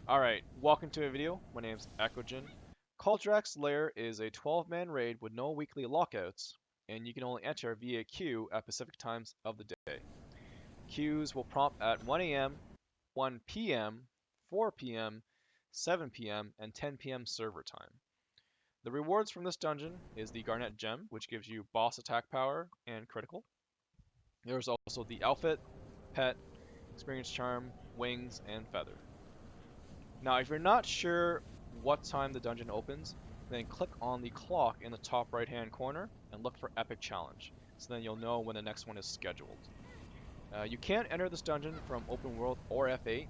Alright, welcome to a video. My name's Eckogen. Koldrak's Lair is a 12-man raid with no weekly lockouts, and you can only enter via queue at specific times of the day. Queues will prompt at 1 a.m., 1 p.m., 4 p.m., 7 p.m., and 10 p.m. server time. The rewards from this dungeon is the Garnet Gem, which gives you boss attack power and critical. There's also the outfit, pet, experience charm, wings, and feather. Now, if you're not sure what time the dungeon opens, then click on the clock in the top right hand corner and look for Epic Challenge, so then you'll know when the next one is scheduled. You can't enter this dungeon from Open World or F8.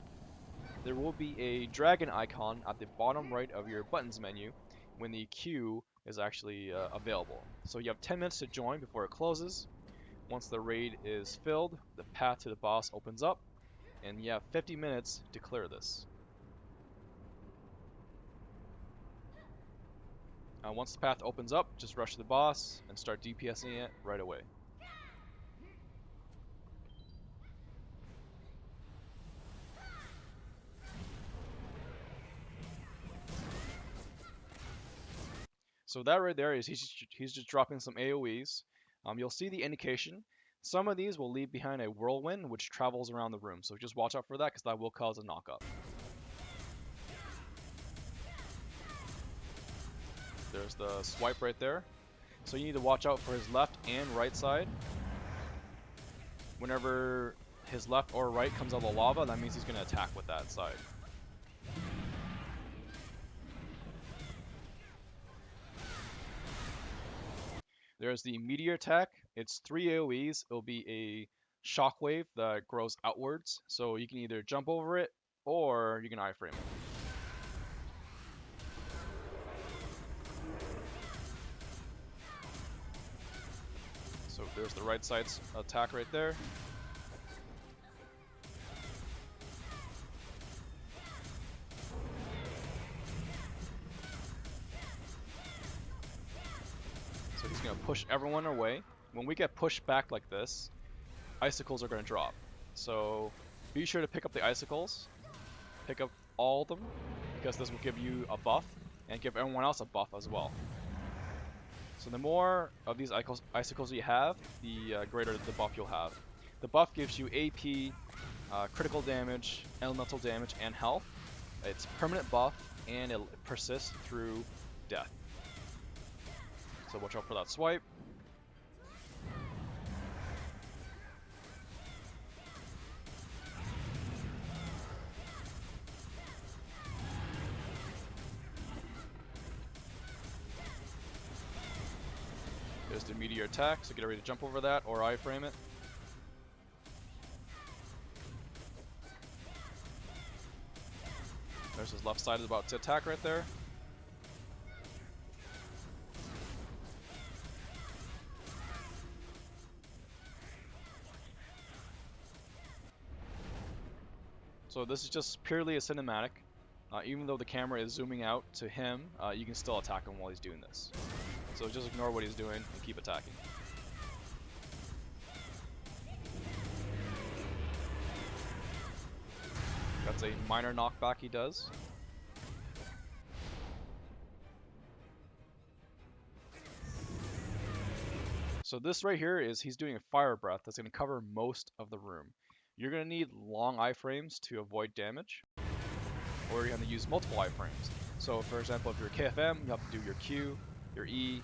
There will be a dragon icon at the bottom right of your buttons menu when the queue is actually available. So you have 10 minutes to join before it closes. Once the raid is filled, the path to the boss opens up, and you have 50 minutes to clear this. Once the path opens up, just rush to the boss and start DPSing it right away. So that right there is he's just dropping some AoEs. You'll see the indication. Some of these will leave behind a whirlwind which travels around the room, so just watch out for that because that will cause a knock-up. There's the swipe right there. So you need to watch out for his left and right side. Whenever his left or right comes out of the lava, that means he's going to attack with that side. There's the Meteor Attack. It's 3 AoEs. It'll be a shockwave that grows outwards. So you can either jump over it or you can iframe it. So there's the right side's attack right there. So he's going to push everyone away. When we get pushed back like this, icicles are going to drop. So be sure to pick up the icicles. Pick up all of them, because this will give you a buff and give everyone else a buff as well. So the more of these icicles you have, the greater the buff you'll have. The buff gives you AP, critical damage, elemental damage, and health. It's permanent buff, and it persists through death. So watch out for that swipe. There's the Meteor Attack, so get ready to jump over that or iframe it. There's his left side is about to attack right there. So this is just purely a cinematic. Even though the camera is zooming out to him, you can still attack him while he's doing this. So just ignore what he's doing and keep attacking. That's a minor knockback he does. So this right here is he's doing a fire breath that's going to cover most of the room. You're going to need long iframes to avoid damage, or you're going to use multiple iframes. So for example, if you're KFM, you have to do your Q, your E,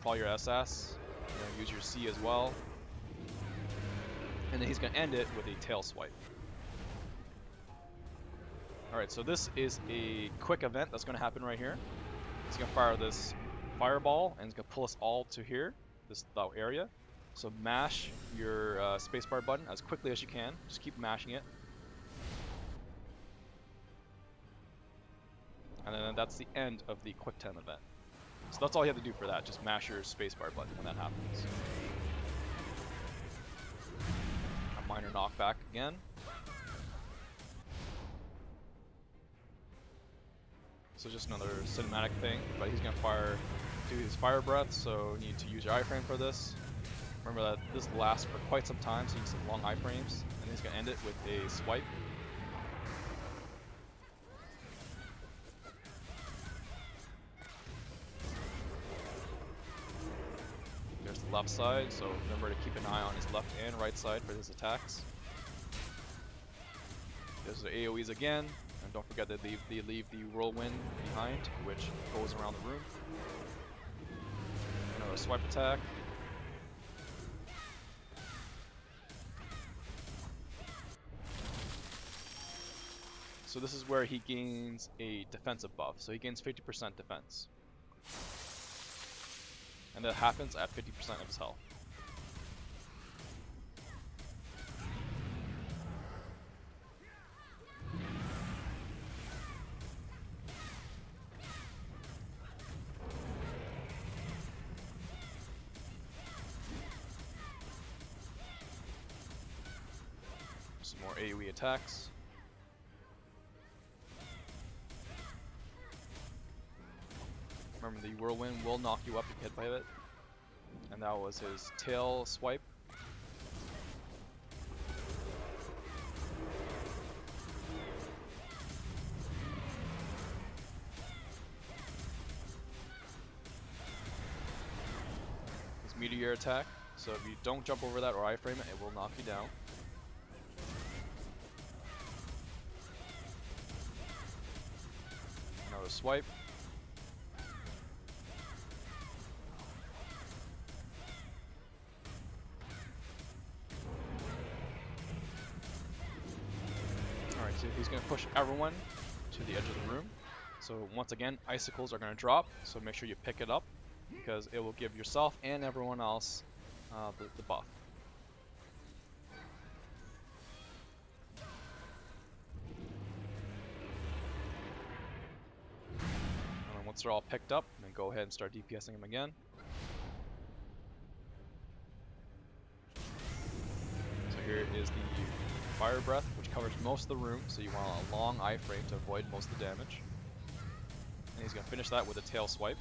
probably your SS, you're going to use your C as well, and then he's going to end it with a tail swipe. Alright, so this is a quick event that's going to happen right here. He's going to fire this fireball, and he's going to pull us all to here, this area. So mash your spacebar button as quickly as you can. Just keep mashing it. And then that's the end of the quick 10 event. So that's all you have to do for that. Just mash your spacebar button when that happens. A minor knockback again. So just another cinematic thing, but he's gonna do his fire breath, so you need to use your iframe for this. Remember that this lasts for quite some time, so you need some long iframes, and he's gonna end it with a swipe. left side, so remember to keep an eye on his left and right side for his attacks. There's the AoEs again, and don't forget that they leave the whirlwind behind, which goes around the room. Another swipe attack. So this is where he gains a defensive buff, so he gains 50% defense. And that happens at 50% of his health. Some more AoE attacks. Remember, the whirlwind will knock you up if you hit by it. And that was his tail swipe. His Meteor Attack. So if you don't jump over that or iframe it, it will knock you down. Another swipe. Alright, so he's going to push everyone to the edge of the room. So once again, icicles are going to drop, so make sure you pick it up, because it will give yourself and everyone else the buff. And then once they're all picked up, then go ahead and start DPSing them again. So here is the Fire Breath, which covers most of the room, so you want a long iframe to avoid most of the damage. And he's going to finish that with a tail swipe.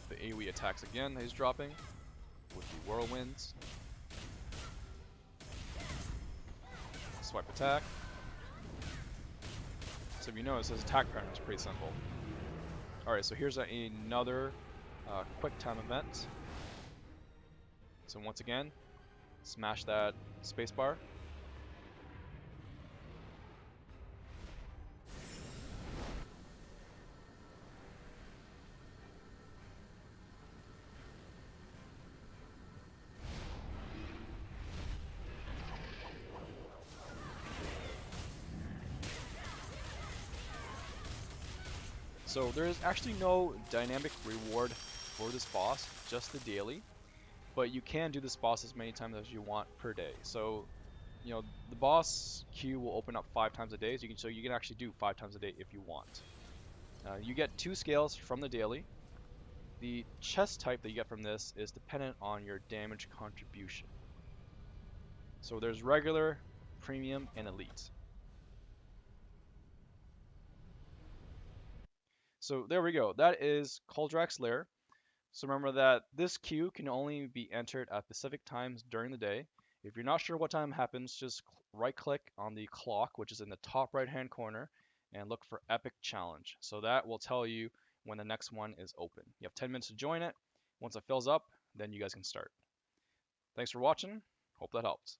The AoE attacks again that he's dropping with the whirlwinds. Swipe attack. So if you notice, his attack pattern is pretty simple. Alright, so here's another quick time event. So once again, smash that spacebar. So there is actually no dynamic reward for this boss, just the daily. But you can do this boss as many times as you want per day. So, you know, the boss queue will open up 5 times a day, so you can actually do 5 times a day if you want. You get 2 scales from the daily. The chest type that you get from this is dependent on your damage contribution. So there's regular, premium, and elite. So there we go. That is Koldrak's Lair. So remember that this queue can only be entered at specific times during the day. If you're not sure what time happens, just right click on the clock, which is in the top right hand corner, and look for Epic Challenge. So that will tell you when the next one is open. You have 10 minutes to join it. Once it fills up, then you guys can start. Thanks for watching. Hope that helped.